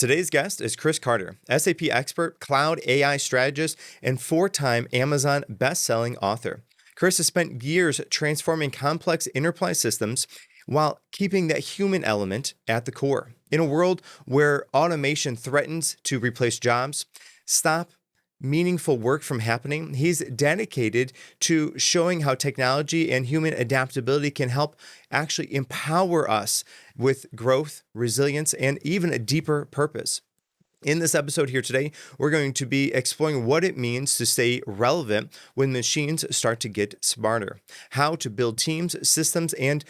Today's guest is Chris Carter, SAP expert, cloud AI strategist, and four-time Amazon best-selling author. Chris has spent years transforming complex enterprise systems while keeping that human element at the core. In a world where automation threatens to replace jobs, stop meaningful work from happening, he's dedicated to showing how technology and human adaptability can help actually empower us with growth, resilience, and even a deeper purpose. In this episode here today, we're going to be exploring what it means to stay relevant when machines start to get smarter, how to build teams, systems, and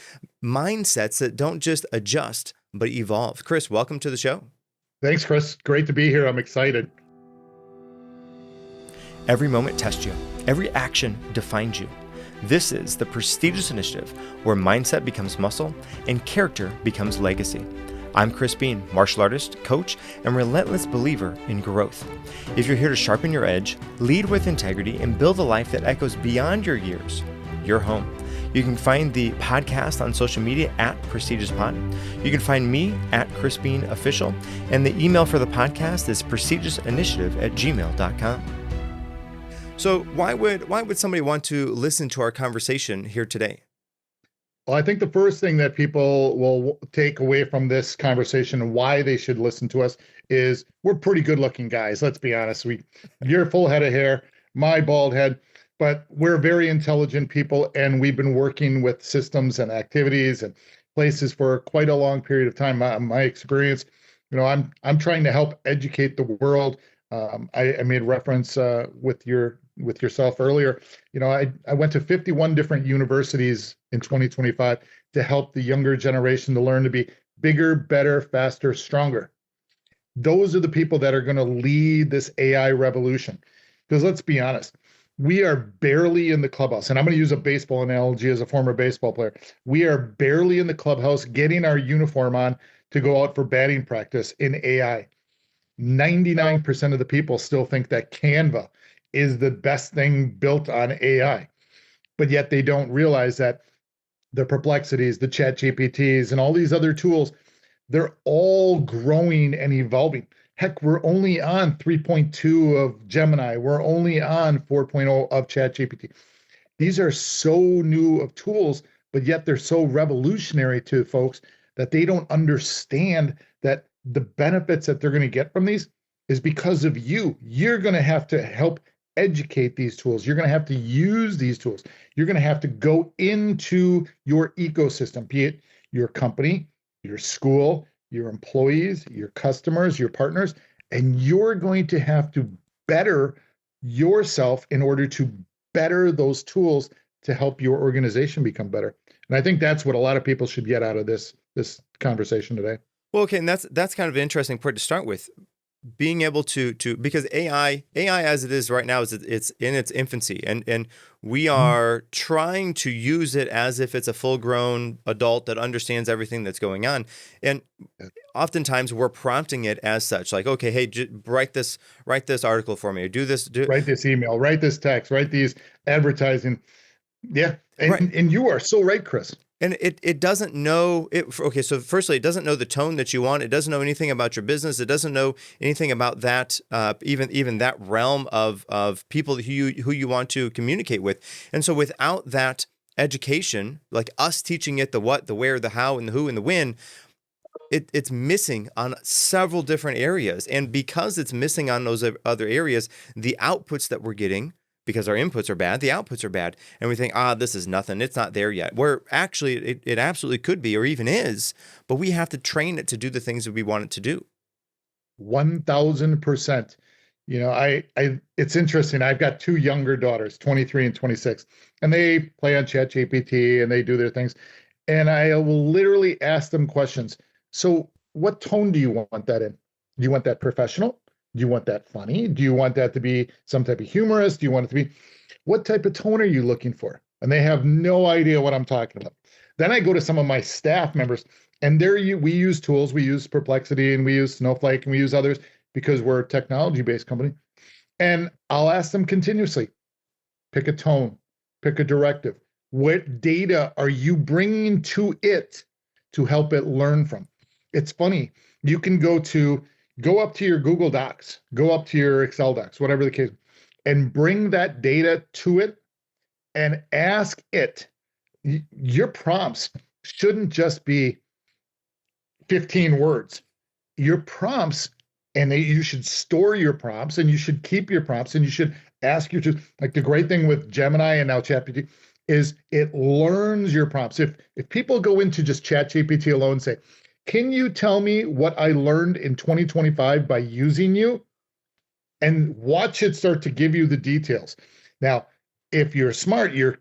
mindsets that don't just adjust, but evolve. Chris, welcome to the show. Thanks, Chris. Great to be here. I'm excited. Every moment tests you. Every action defines you. This is the prestigious initiative where mindset becomes muscle and character becomes legacy. I'm Chris Bean, martial artist, coach, and relentless believer in growth. If you're here to sharpen your edge, lead with integrity, and build a life that echoes beyond your years, you're home. You can find the podcast on social media at PrestigiousPod. You can find me at Chris Bean Official, and the email for the podcast is prestigiousinitiative@gmail.com. So why would somebody want to listen to our conversation here today? Well, I think the first thing that people will take away from this conversation and why they should listen to us is we're pretty good looking guys. Let's be honest. Your full head of hair, my bald head, but we're very intelligent people, and we've been working with systems and activities and places for quite a long period of time. My experience, I'm trying to help educate the world. I made reference with yourself earlier. I went to 51 different universities in 2025 to help the younger generation to learn to be bigger, better, faster, stronger. Those are the people that are going to lead this AI revolution. Because let's be honest, we are barely in the clubhouse. And I'm going to use a baseball analogy as a former baseball player. We are barely in the clubhouse getting our uniform on to go out for batting practice in AI. 99% of the people still think that Canva is the best thing built on AI, but yet they don't realize that the Perplexities, the Chat GPTs, and all these other tools, they're all growing and evolving. Heck, we're only on 3.2 of Gemini. We're only on 4.0 of Chat GPT. These are so new of tools, but yet they're so revolutionary to folks that they don't understand that the benefits that they're going to get from these is because of you. You're going to have to help educate these tools. You're going to have to use these tools. You're going to have to go into your ecosystem, be it your company, your school, your employees, your customers, your partners, and you're going to have to better yourself in order to better those tools to help your organization become better. And I think that's what a lot of people should get out of this conversation today. Well, okay, and that's kind of an interesting part to start with. Being able to because AI as it is right now it's in its infancy, and we are trying to use it as if it's a full-grown adult that understands everything that's going on, and oftentimes we're prompting it as such, like, okay, hey, write this article for me, or write this email, write this text, write these advertising. Yeah, and right. And you are so right, Chris. And it doesn't know it. Okay, so firstly, it doesn't know the tone that you want. It doesn't know anything about your business. It doesn't know anything about that, even that realm of people who you want to communicate with. And so without that education, like us teaching it the what, the where, the how, and the who, and the when, it's missing on several different areas. And because it's missing on those other areas, the outputs that we're getting, because our inputs are bad, the outputs are bad. And we think, this is nothing. It's not there yet. Where actually it absolutely could be, or even is, but we have to train it to do the things that we want it to do. 1000%. It's interesting. I've got two younger daughters, 23 and 26, and they play on Chat GPT and they do their things. And I will literally ask them questions. So what tone do you want that in? Do you want that professional? Do you want that funny? Do you want that to be some type of humorous? Do you want it to be, what type of tone are you looking for? And they have no idea what I'm talking about. Then I go to some of my staff members, and we use tools. We use Perplexity, and we use Snowflake, and we use others because we're a technology-based company. And I'll ask them continuously, pick a tone, pick a directive. What data are you bringing to it to help it learn from? It's funny. You can go to Go up to your Google Docs, go up to your Excel docs, whatever the case, and bring that data to it and ask it. Your prompts shouldn't just be 15 words. Your prompts, and you should store your prompts, and you should keep your prompts, and you should ask your, like the great thing with Gemini and now ChatGPT is it learns your prompts. If people go into just ChatGPT alone and say, can you tell me what I learned in 2025 by using you? And watch it start to give you the details. Now, if you're smart, you're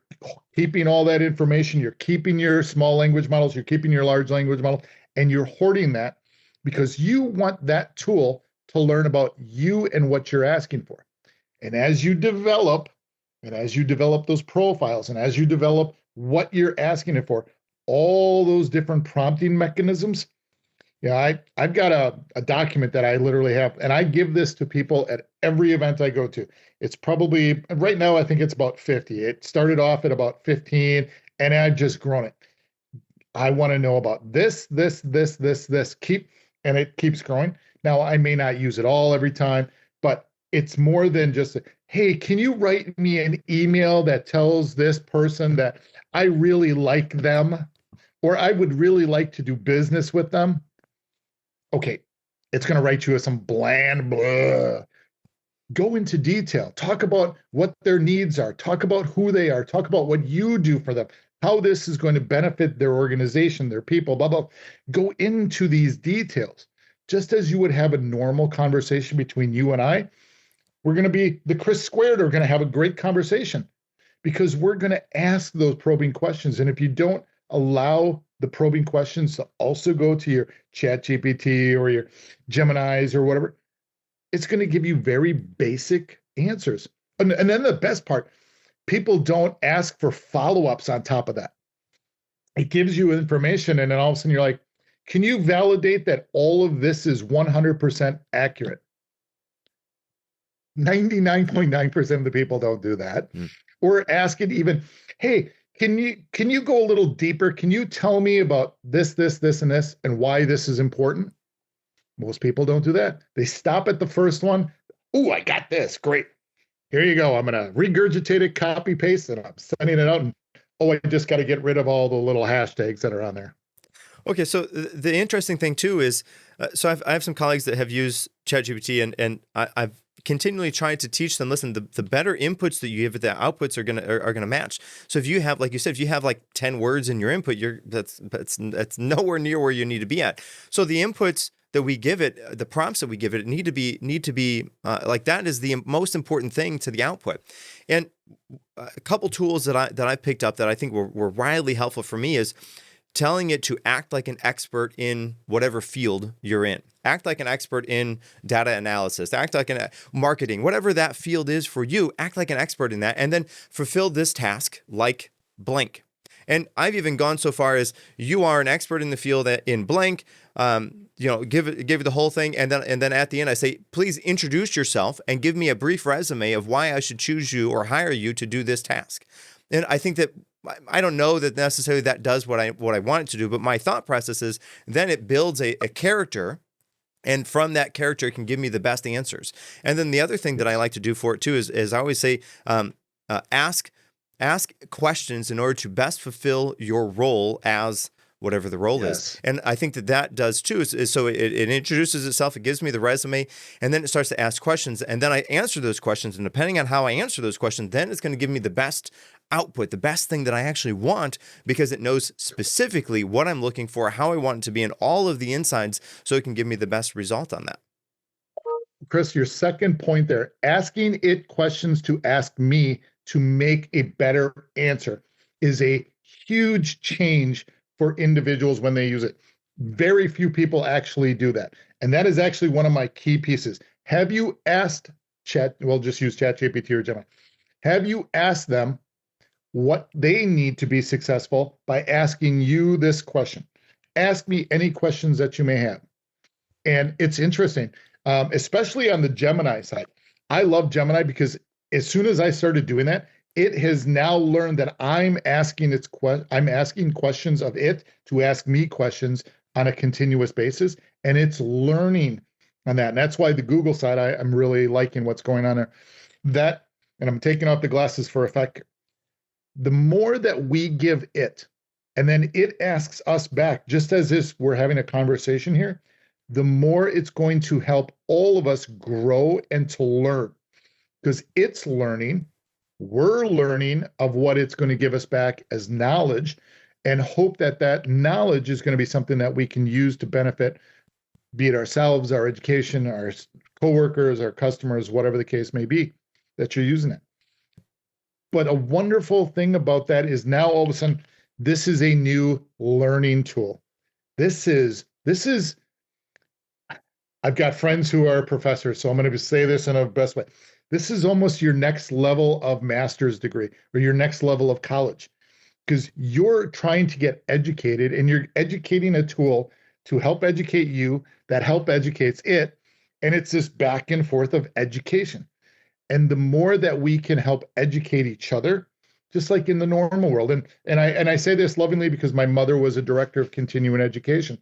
keeping all that information, you're keeping your small language models, you're keeping your large language model, and you're hoarding that because you want that tool to learn about you and what you're asking for. And as you develop those profiles, and as you develop what you're asking it for, all those different prompting mechanisms. Yeah, I've got a document that I literally have, and I give this to people at every event I go to. It's probably, right now, I think it's about 50. It started off at about 15, and I've just grown it. I want to know about this, and it keeps growing. Now, I may not use it all every time, but it's more than just, hey, can you write me an email that tells this person that I really like them, or I would really like to do business with them? Okay, it's going to write you some bland blah. Go into detail. Talk about what their needs are. Talk about who they are. Talk about what you do for them, how this is going to benefit their organization, their people, blah, blah. Go into these details. Just as you would have a normal conversation between you and I, we're going to be the Chris Squared are going to have a great conversation because we're going to ask those probing questions. And if you don't allow the probing questions to also go to your ChatGPT or your Geminis or whatever, it's going to give you very basic answers. And then the best part, people don't ask for follow-ups on top of that. It gives you information, and then all of a sudden you're like, can you validate that all of this is 100% accurate? 99.9% of the people don't do that. Or ask it even, hey, can you go a little deeper? Can you tell me about this, and this, and why this is important? Most people don't do that. They stop at the first one. Oh, I got this. Great. Here you go. I'm going to regurgitate it, copy, paste, and I'm sending it out. And I just got to get rid of all the little hashtags that are on there. Okay, so the interesting thing too is, I have some colleagues that have used ChatGPT, and I've continually tried to teach them. Listen, the better inputs that you give, the outputs are gonna match. So if you have, like you said, if you have like 10 words in your input, that's nowhere near where you need to be at. So the inputs that we give it, the prompts that we give it, need to be like that is the most important thing to the output. And a couple tools that I picked up that I think were widely helpful for me is telling it to act like an expert in whatever field you're in. Act like an expert in data analysis. Act like an marketing, whatever that field is for you. Act like an expert in that, and then fulfill this task like blank. And I've even gone so far as you are an expert in the field in blank. Give it the whole thing, and then at the end I say, please introduce yourself and give me a brief resume of why I should choose you or hire you to do this task. And I think that I don't know that necessarily that does what I want it to do, but my thought process is then it builds a character, and from that character it can give me the best answers. And then the other thing that I like to do for it too is I always say, ask questions in order to best fulfill your role as whatever the role is. And I think that does too. Is so it introduces itself, it gives me the resume, and then it starts to ask questions, and then I answer those questions. And depending on how I answer those questions, then it's going to give me the best output, the best thing that I actually want, because it knows specifically what I'm looking for, how I want it to be, and all of the insides, so it can give me the best result on that. Chris, your second point there, asking it questions to ask me to make a better answer is a huge change for individuals when they use it. Very few people actually do that. And that is actually one of my key pieces. Have you asked we'll just use ChatGPT or Gemini. Have you asked them what they need to be successful by asking you this question? Ask me any questions that you may have. And it's interesting, especially on the Gemini side. I love Gemini because as soon as I started doing that, it has now learned that I'm asking questions of it to ask me questions on a continuous basis, and it's learning on that. And that's why the Google side, I'm really liking what's going on there. That, and I'm taking off the glasses for effect. The more that we give it, and then it asks us back, just as this, we're having a conversation here, the more it's going to help all of us grow and to learn. Because it's learning, we're learning of what it's going to give us back as knowledge, and hope that that knowledge is going to be something that we can use to benefit, be it ourselves, our education, our coworkers, our customers, whatever the case may be that you're using it. But a wonderful thing about that is now all of a sudden, this is a new learning tool. This is, I've got friends who are professors, so I'm going to say this in a best way. This is almost your next level of master's degree or your next level of college, because you're trying to get educated and you're educating a tool to help educate you that help educates it. And it's this back and forth of education. And the more that we can help educate each other, just like in the normal world, and I say this lovingly because my mother was a director of continuing education.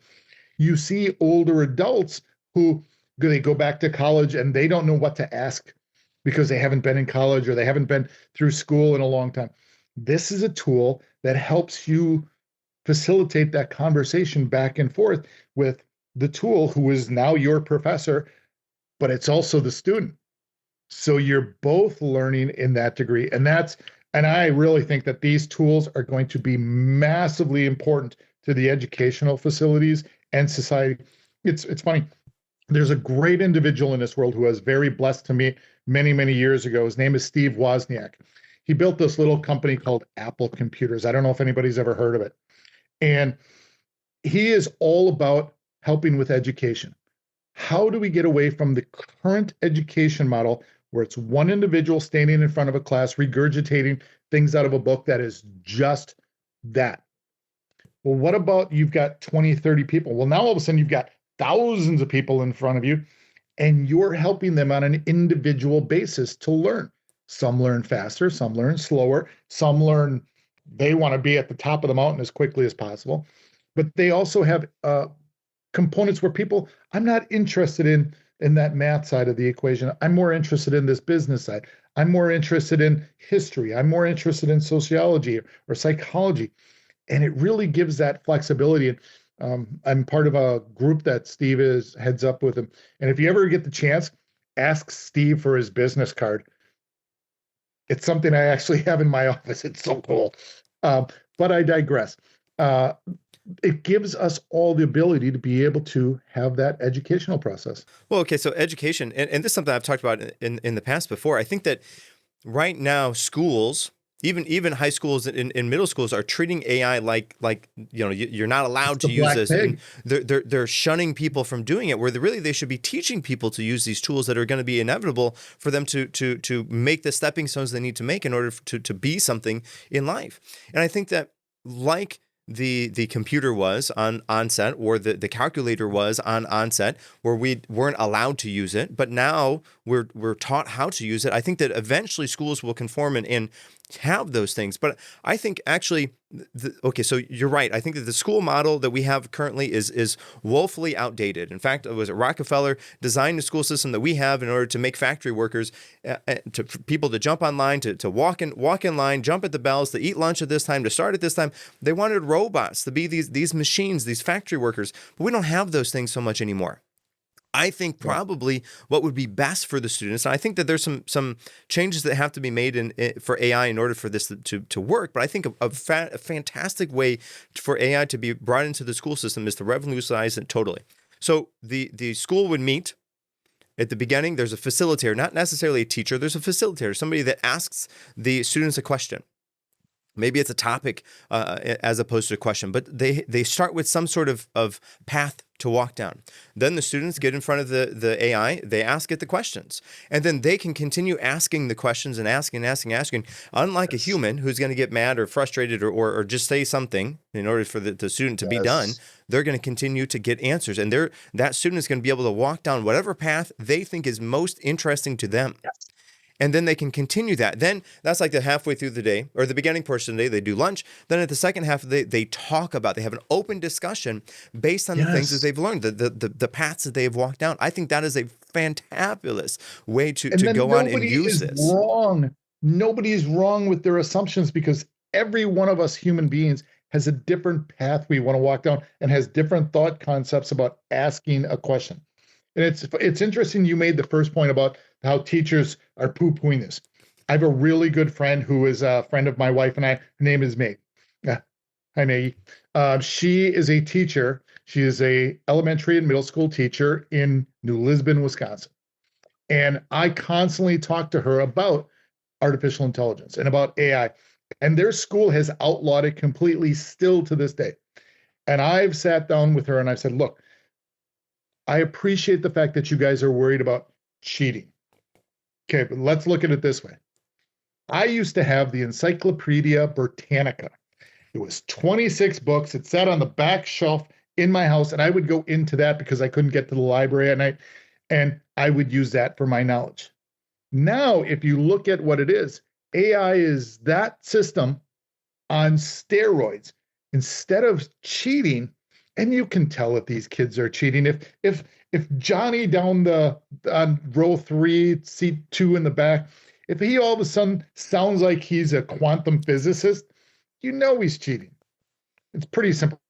You see older adults who they go back to college and they don't know what to ask because they haven't been in college or they haven't been through school in a long time. This is a tool that helps you facilitate that conversation back and forth with the tool who is now your professor, but it's also the student. So you're both learning in that degree. And I really think that these tools are going to be massively important to the educational facilities and society. It's funny. There's a great individual in this world who I was very blessed to meet many, many years ago. His name is Steve Wozniak. He built this little company called Apple Computers. I don't know if anybody's ever heard of it. And he is all about helping with education. How do we get away from the current education model where it's one individual standing in front of a class regurgitating things out of a book that is just that? Well, what about you've got 20, 30 people? Well, now all of a sudden you've got thousands of people in front of you, and you're helping them on an individual basis to learn. Some learn faster, some learn slower, some learn they want to be at the top of the mountain as quickly as possible. But they also have components where people, I'm not interested in that math side of the equation. I'm more interested in this business side. I'm more interested in history. I'm more interested in sociology or psychology. And it really gives that flexibility. I'm part of a group that Steve heads up with him. And if you ever get the chance, ask Steve for his business card. It's something I actually have in my office. It's so cool. But I digress. It gives us all the ability to be able to have that educational process. Well, okay, so education, and this is something I've talked about in the past before. I think that right now schools, even high schools and middle schools, are treating AI like you're not allowed to use this. And they're shunning people from doing it, where they should be teaching people to use these tools that are going to be inevitable for them to make the stepping stones they need to make in order to be something in life. And I think that, like the computer was on onset, or the calculator was on onset, where we weren't allowed to use it, but now we're taught how to use it. I think that eventually schools will conform and have those things. But I think actually, okay, so you're right. I think that the school model that we have currently is woefully outdated. In fact, it was Rockefeller designed the school system that we have in order to make factory workers, for people to jump online, to walk in line, jump at the bells, to eat lunch at this time, to start at this time. They wanted robots to be these machines, these factory workers. But we don't have those things so much anymore. I think probably what would be best for the students, and I think that there's some changes that have to be made for AI in order for this to work, but I think a fantastic way for AI to be brought into the school system is to revolutionize it totally. So the school would meet. At the beginning, there's a facilitator, not necessarily a teacher, there's a facilitator, somebody that asks the students a question. Maybe it's a topic as opposed to a question, but they start with some sort of path to walk down. Then the students get in front of the AI, they ask it the questions, and then they can continue asking the questions and asking. Unlike a human who's going to get mad or frustrated or just say something in order for the student to be done, they're going to continue to get answers, and that student is going to be able to walk down whatever path they think is most interesting to them. And then they can continue that. Then that's like the halfway through the day or the beginning portion of the day, they do lunch. Then at the second half of the day, they talk about, they have an open discussion based on the things that Yes. they've learned, the paths that they have walked down. I think that is a fantabulous way to And then go on and nobody use is this. wrong. Nobody is wrong with their assumptions because every one of us human beings has a different path we want to walk down and has different thought concepts about asking a question. And it's interesting you made the first point about how teachers are poo-pooing this. I have a really good friend who is a friend of my wife and I. Her name is May. Hi, Maggie. She is a teacher. She is a elementary and middle school teacher in New Lisbon, Wisconsin. And I constantly talk to her about artificial intelligence and about AI. And their school has outlawed it completely still to this day. And I've sat down with her and I've said, look, I appreciate the fact that you guys are worried about cheating. Okay, but let's look at it this way. I used to have the Encyclopedia Britannica. It was 26 books. It sat on the back shelf in my house, and I would go into that because I couldn't get to the library at night, and I would use that for my knowledge. Now, if you look at what it is, AI is that system on steroids. Instead of cheating, and you can tell if these kids are cheating. If Johnny down on row 3, seat 2 in the back, if he all of a sudden sounds like he's a quantum physicist, you know he's cheating. It's pretty simple.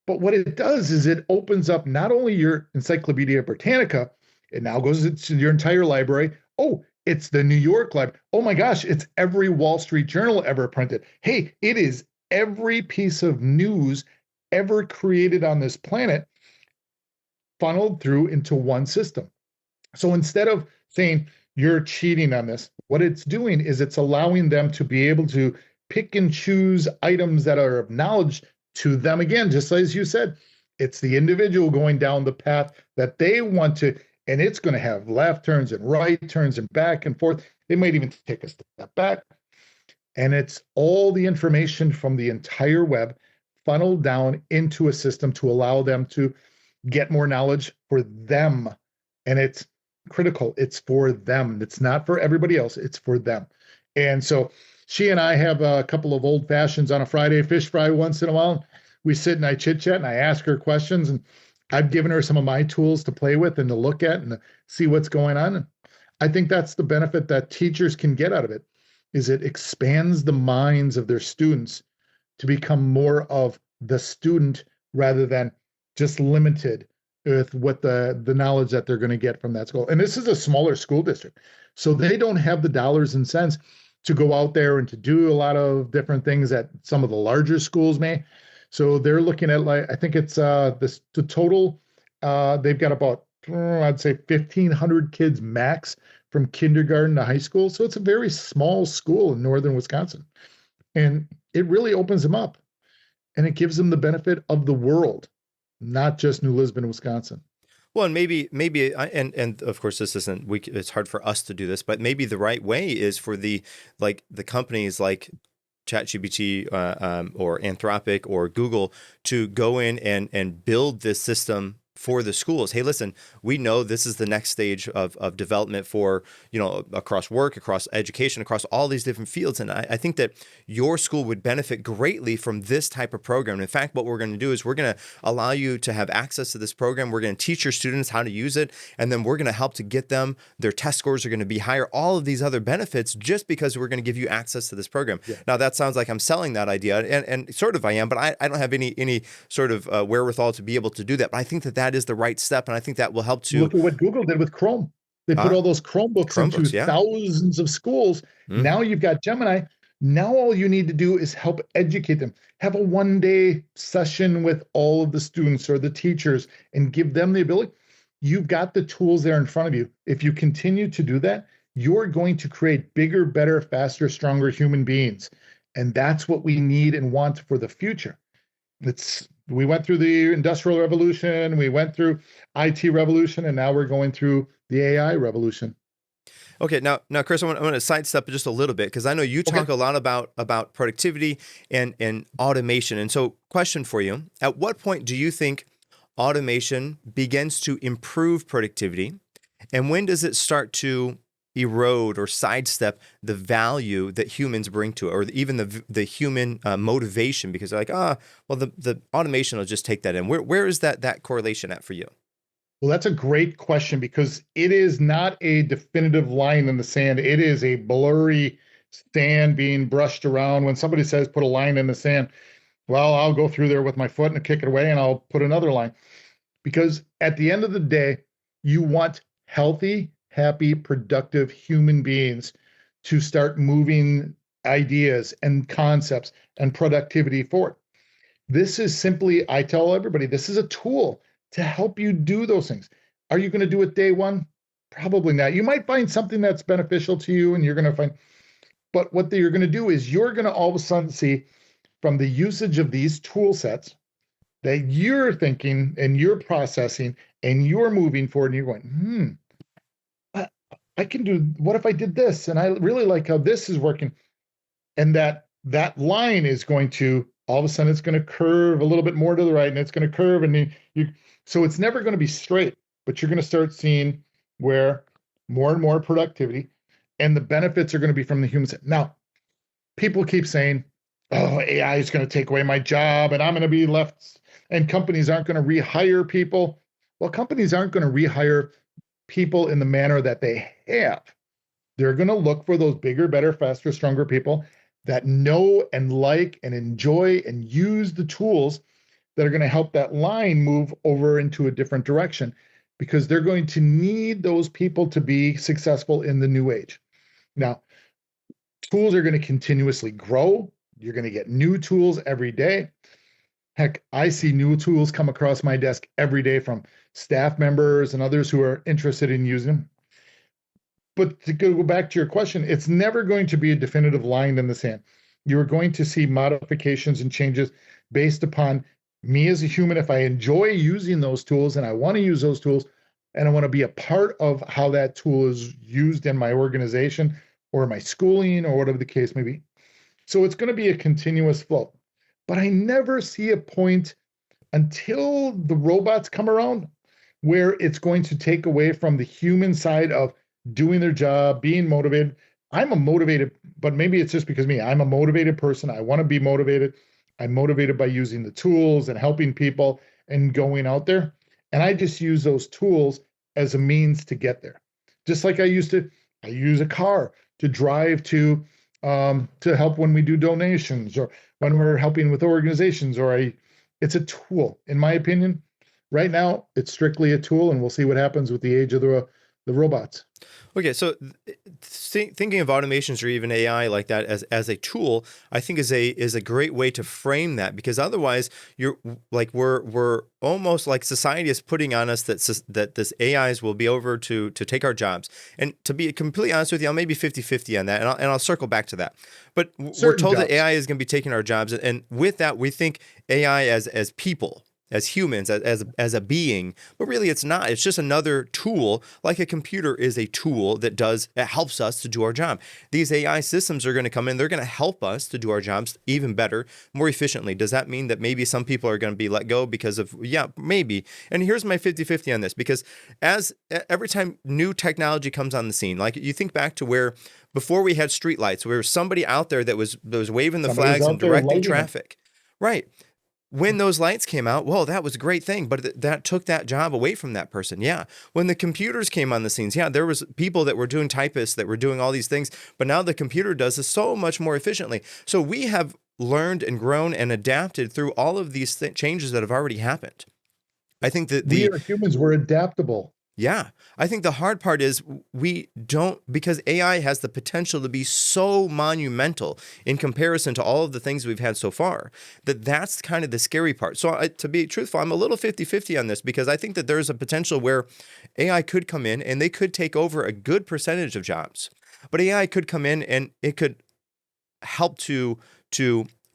But what it does is it opens up not only your Encyclopedia Britannica, it now goes to your entire library. Oh, it's the New York Library. Oh my gosh, it's every Wall Street Journal ever printed. Hey, it is every piece of news ever created on this planet funneled through into one system. So instead of saying you're cheating on this, what it's doing is it's allowing them to be able to pick and choose items that are of knowledge to them. Again, just as you said, it's the individual going down the path that they want to, and it's going to have left turns and right turns and back and forth. They might even take a step back. And it's all the information from the entire web funneled down into a system to allow them to get more knowledge for them. And it's critical. It's for them. It's not for everybody else. It's for them. And so she and I have a couple of old fashions on a Friday, fish fry once in a while. We sit and I chit chat and I ask her questions, and I've given her some of my tools to play with and to look at and to see what's going on. And I think that's the benefit that teachers can get out of it, is it expands the minds of their students to become more of the student rather than just limited with what the knowledge that they're going to get from that school. And this is a smaller school district, so they don't have the dollars and cents to go out there and to do a lot of different things that some of the larger schools may. So they're looking at, like, I think it's the total, they've got about, I'd say 1,500 kids max from kindergarten to high school. So it's a very small school in northern Wisconsin. And it really opens them up. And it gives them the benefit of the world, not just New Lisbon, Wisconsin. Well, and and of course this isn't, it's hard for us to do this, but maybe the right way is for the companies like ChatGPT or Anthropic or Google to go in and build this system for the schools. Hey, listen, we know this is the next stage of development for, across work, across education, across all these different fields. And I think that your school would benefit greatly from this type of program. In fact, what we're going to do is we're going to allow you to have access to this program. We're going to teach your students how to use it. And then we're going to help to get them, their test scores are going to be higher, all of these other benefits, just because we're going to give you access to this program. Yeah. Now, that sounds like I'm selling that idea, and sort of I am, but I don't have any sort of wherewithal to be able to do that. But I think that is the right step, and I think that will help to look at what Google did with Chrome. They put all those Chromebooks into thousands of schools. Mm-hmm. Now you've got Gemini. Now all you need to do is help educate them. Have a one-day session with all of the students or the teachers and give them the ability. You've got the tools there in front of you. If you continue to do that, you're going to create bigger, better, faster, stronger human beings. And that's what we need and want for the future. We went through the Industrial Revolution, we went through IT revolution, and now we're going through the AI revolution. Okay, now, Chris, I want to sidestep just a little bit, because I know you talk a lot about productivity and automation. And so, question for you: at what point do you think automation begins to improve productivity, and when does it start to erode or sidestep the value that humans bring to it, or even the human motivation, because they're like, well, the automation will just take that in. Where is that correlation at for you? Well, that's a great question because it is not a definitive line in the sand. It is a blurry sand being brushed around. When somebody says put a line in the sand, well, I'll go through there with my foot and kick it away and I'll put another line. Because at the end of the day, you want healthy, happy, productive human beings to start moving ideas and concepts and productivity forward. This is simply, I tell everybody, this is a tool to help you do those things. Are you going to do it day one? Probably not. You might find something that's beneficial to you and you're going to find, but what you're going to do is you're going to all of a sudden see from the usage of these tool sets that you're thinking and you're processing and you're moving forward and you're going, I can do, what if I did this? And I really like how this is working. And that line is going to, all of a sudden it's going to curve a little bit more to the right and it's going to curve and so it's never going to be straight, but you're going to start seeing where more and more productivity and the benefits are going to be from the humans. Now, people keep saying, oh, AI is going to take away my job and I'm going to be left and companies aren't going to rehire people. Well, companies aren't going to rehire people in the manner that they have. They're going to look for those bigger, better, faster, stronger people that know and like and enjoy and use the tools that are going to help that line move over into a different direction, because they're going to need those people to be successful in the new age. Now, tools are going to continuously grow. You're going to get new tools every day. Heck, I see new tools come across my desk every day from staff members and others who are interested in using them. But to go back to your question, it's never going to be a definitive line in the sand. You're going to see modifications and changes based upon me as a human. If I enjoy using those tools and I want to use those tools and I want to be a part of how that tool is used in my organization or my schooling or whatever the case may be. So it's going to be a continuous flow. But I never see a point until the robots come around where it's going to take away from the human side of doing their job, being motivated. I'm a motivated, but maybe it's just because I'm a motivated person. I want to be motivated. I'm motivated by using the tools and helping people and going out there. And I just use those tools as a means to get there. Just like I use a car to drive to help when we do donations or when we're helping with organizations, it's a tool. In my opinion, right now, it's strictly a tool, and we'll see what happens with the age of the robots. Okay, so thinking of automations or even AI like that as a tool, I think is a great way to frame that, because otherwise we're almost like society is putting on us that this AIs will be over to take our jobs. And to be completely honest with you, I'm maybe 50-50 on that, and I'll circle back to that. But we're told that AI is going to be taking our jobs, and with that we think AI as people, as humans, as a being, but really it's not. It's just another tool, like a computer is a tool that helps us to do our job. These AI systems are going to come in, they're going to help us to do our jobs even better, more efficiently. Does that mean that maybe some people are going to be let go because of, yeah, maybe. And here's my 50-50 on this, because every time new technology comes on the scene, like you think back to where before we had streetlights, where somebody out there that was waving the flags and directing traffic. Right. When those lights came out, well, that was a great thing, but that took that job away from that person. Yeah. When the computers came on the scenes, yeah, there was people that were doing typists, that were doing all these things, but now the computer does this so much more efficiently. So we have learned and grown and adapted through all of these changes that have already happened. I think that we are humans, we're adaptable. Yeah. I think the hard part is we don't, because AI has the potential to be so monumental in comparison to all of the things we've had so far, that's kind of the scary part. So to be truthful, I'm a little 50-50 on this, because I think that there's a potential where AI could come in and they could take over a good percentage of jobs. But AI could come in and it could help to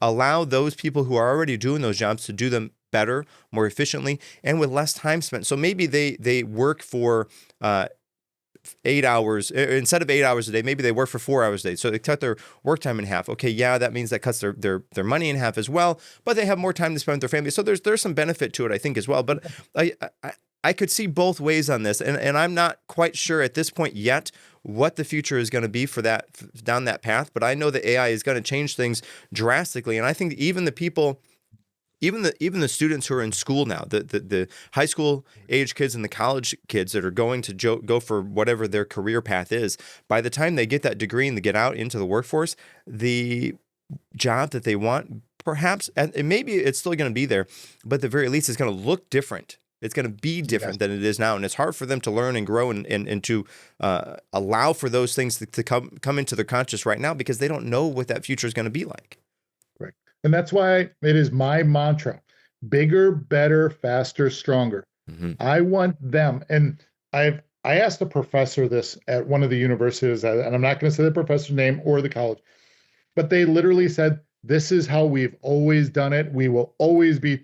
allow those people who are already doing those jobs to do them better, more efficiently, and with less time spent. So maybe they work for 8 hours instead of 8 hours a day. Maybe they work for 4 hours a day. So they cut their work time in half. Okay, yeah, that means that cuts their money in half as well. But they have more time to spend with their family. So there's some benefit to it, I think, as well. But I could see both ways on this, and I'm not quite sure at this point yet what the future is going to be for that down that path. But I know that AI is going to change things drastically, and I think even the people, even the students who are in school now, the high school age kids and the college kids that are going to go for whatever their career path is, by the time they get that degree and they get out into the workforce, the job that they want, perhaps, and maybe it's still going to be there, but at the very least, it's going to look different. It's going to be different than it is now, and it's hard for them to learn and grow and to allow for those things to come into their conscious right now because they don't know what that future is going to be like. Right, and that's why it is my mantra: bigger, better, faster, stronger. Mm-hmm. I want them, and I asked a professor this at one of the universities, and I'm not going to say the professor's name or the college, but they literally said, "This is how we've always done it. We will always be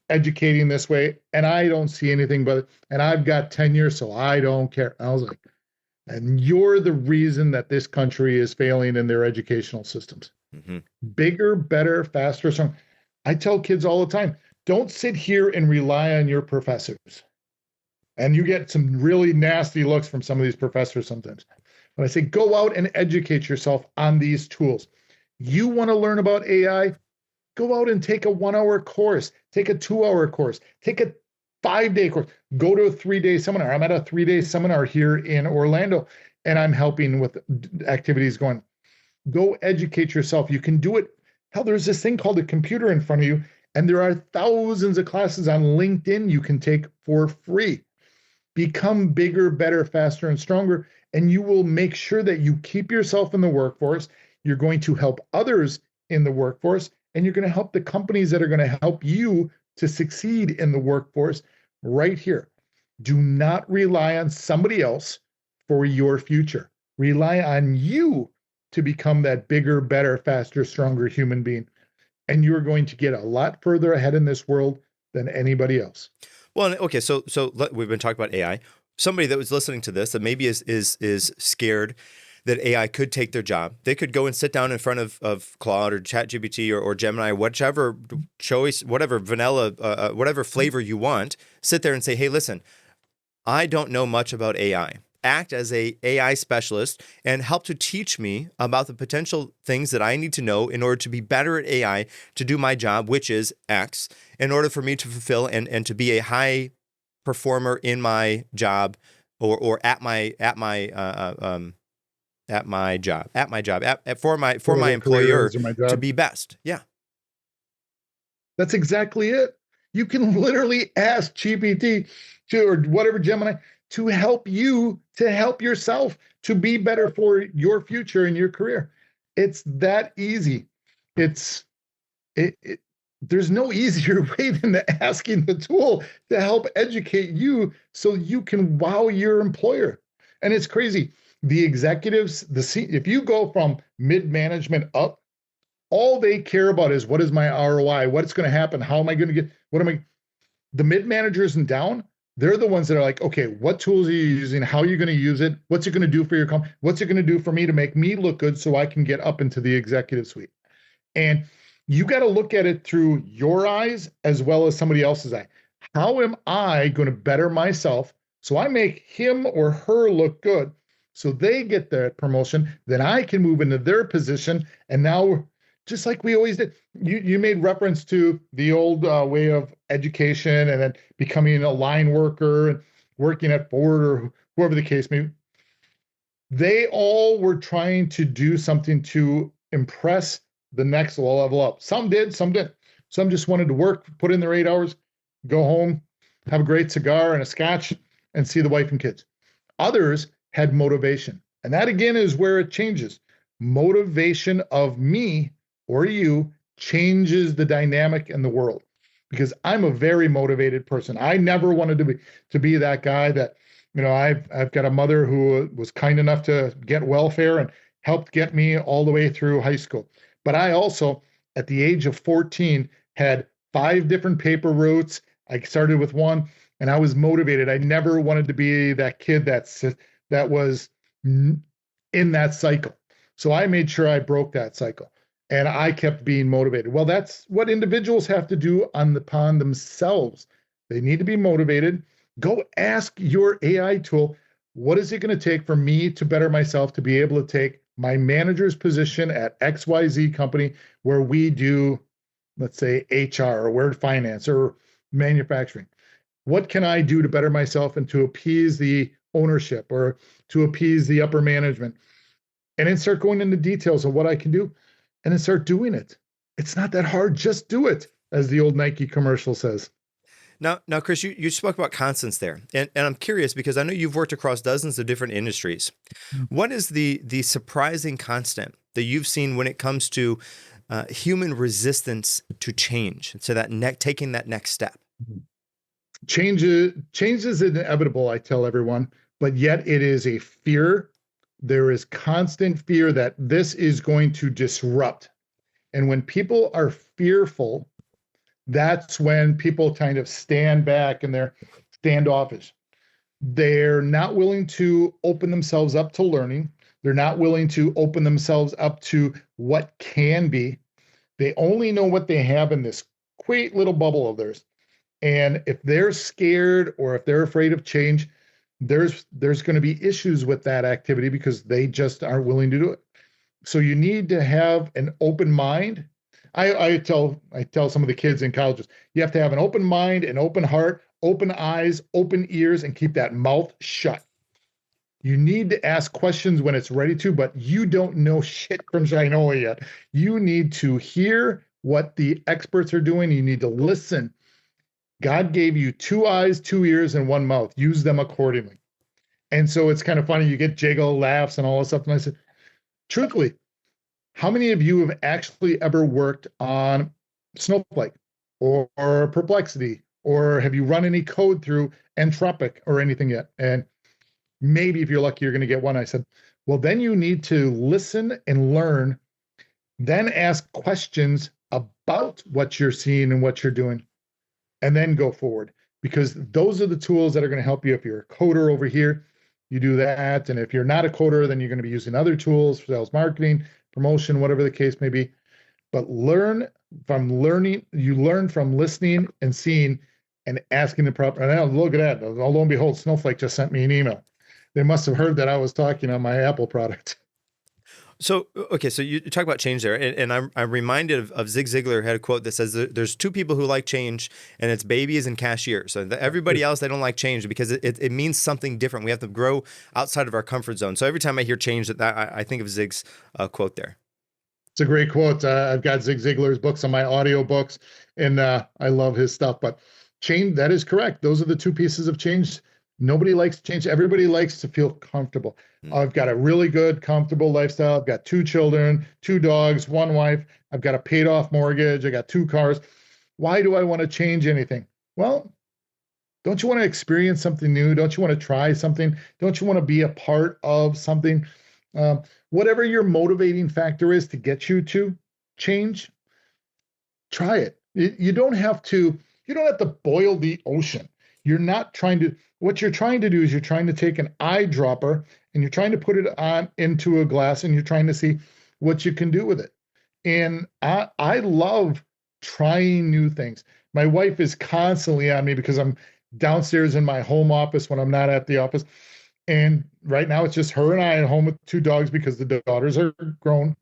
educating this way, and I don't see anything but it. And I've got tenure, so I don't care." And I was like, and you're the reason that this country is failing in their educational systems. Mm-hmm. Bigger, better, faster, stronger. I tell kids all the time, don't sit here and rely on your professors. And you get some really nasty looks from some of these professors sometimes. But I say, go out and educate yourself on these tools. You want to learn about AI? Go out and take a 1-hour course, take a 2-hour course, take a 5-day course, go to a 3-day seminar. I'm at a 3-day seminar here in Orlando, and I'm helping with activities going. Go educate yourself. You can do it. Hell, there's this thing called a computer in front of you, and there are thousands of classes on LinkedIn you can take for free. Become bigger, better, faster, and stronger, and you will make sure that you keep yourself in the workforce. You're going to help others in the workforce, and you're going to help the companies that are going to help you to succeed in the workforce right here. Do not rely on somebody else for your future. Rely on you to become that bigger, better, faster, stronger human being. And you're going to get a lot further ahead in this world than anybody else. Well, okay, so we've been talking about AI. Somebody that was listening to this that maybe is scared that AI could take their job. They could go and sit down in front of Claude or ChatGPT or Gemini, whichever choice, whatever vanilla, whatever flavor you want, sit there and say, hey, listen, I don't know much about AI. Act as a AI specialist and help to teach me about the potential things that I need to know in order to be better at AI, to do my job, which is X, in order for me to fulfill and to be a high performer in my job or at my job for my employer to be best. Yeah. That's exactly it. You can literally ask GPT or whatever Gemini to help you, to help yourself, to be better for your future and your career. It's that easy. There's no easier way than asking the tool to help educate you so you can wow your employer. And it's crazy. The executives, if you go from mid-management up, all they care about is what is my ROI, what's going to happen, how am I going to get, the mid-managers and down, they're the ones that are like, okay, what tools are you using? How are you going to use it? What's it going to do for your company? What's it going to do for me to make me look good so I can get up into the executive suite? And you got to look at it through your eyes as well as somebody else's eye. How am I going to better myself so I make him or her look good so they get their promotion? Then I can move into their position. And now, just like we always did, you made reference to the old way of education and then becoming a line worker and working at Ford or whoever the case may be. They all were trying to do something to impress the next level up. Some did, some didn't. Some just wanted to work, put in their 8 hours, go home, have a great cigar and a scotch, and see the wife and kids. Others had motivation. And that, again, is where it changes. Motivation of me or you changes the dynamic in the world, because I'm a very motivated person. I never wanted to be that guy that, I've got a mother who was kind enough to get welfare and helped get me all the way through high school. But I also, at the age of 14, had 5 different paper routes. I started with one, and I was motivated. I never wanted to be that kid that was in that cycle. So I made sure I broke that cycle, and I kept being motivated. Well, that's what individuals have to do upon themselves. They need to be motivated. Go ask your AI tool, what is it going to take for me to better myself to be able to take my manager's position at XYZ company where we do, let's say, HR or word finance or manufacturing? What can I do to better myself and to appease the ownership or to appease the upper management? And then start going into details of what I can do and then start doing it. It's not that hard. Just do it, as the old Nike commercial says. Now, Chris, you spoke about constants there, and I'm curious because I know you've worked across dozens of different industries. What is the surprising constant that you've seen when it comes to human resistance to change, to taking that next step? Change is inevitable, I tell everyone, but yet it is a fear. There is constant fear that this is going to disrupt. And when people are fearful, that's when people kind of stand back and they're standoffish. They're not willing to open themselves up to learning. They're not willing to open themselves up to what can be. They only know what they have in this quaint little bubble of theirs. And if they're scared or if they're afraid of change, there's going to be issues with that activity because they just aren't willing to do it. So you need to have an open mind. I tell some of the kids in colleges, you have to have an open mind, an open heart, open eyes, open ears, and keep that mouth shut. You need to ask questions when it's ready to, but you don't know shit from Shinola yet. You need to hear what the experts are doing. You need to listen. God gave you 2 eyes, 2 ears, and 1 mouth. Use them accordingly. And so it's kind of funny. You get jiggle laughs and all this stuff. And I said, truthfully, how many of you have actually ever worked on Snowflake or Perplexity, or have you run any code through Entropic or anything yet? And maybe if you're lucky, you're going to get one. I said, well, then you need to listen and learn, then ask questions about what you're seeing and what you're doing, and then go forward, because those are the tools that are going to help you. If you're a coder over here, you do that. And if you're not a coder, then you're going to be using other tools for sales, marketing, promotion, whatever the case may be. But learn from learning. You learn from listening and seeing and asking the proper. And now look at that. Lo and behold, Snowflake just sent me an email. They must have heard that I was talking on my Apple product. So, okay, so you talk about change there, and I'm reminded of Zig Ziglar had a quote that says there's 2 people who like change, and it's babies and cashiers. So everybody else, they don't like change because it means something different. We have to grow outside of our comfort zone. So every time I hear change, I think of Zig's quote there. It's a great quote. I've got Zig Ziglar's books on my audio books, and I love his stuff. But change, that is correct. Those are the 2 pieces of change. Nobody likes change. Everybody likes to feel comfortable. I've got a really good, comfortable lifestyle. I've got 2 children, 2 dogs, 1 wife. I've got a paid off mortgage. I got 2 cars. Why do I want to change anything? Well, don't you want to experience something new? Don't you want to try something? Don't you want to be a part of something? Whatever your motivating factor is to get you to change, try it. You don't have to boil the ocean. You're not trying to, what you're trying to do is you're trying to take an eyedropper and you're trying to put it on into a glass and you're trying to see what you can do with it. And I love trying new things. My wife is constantly on me because I'm downstairs in my home office when I'm not at the office. And right now it's just her and I at home with 2 dogs because the daughters are grown.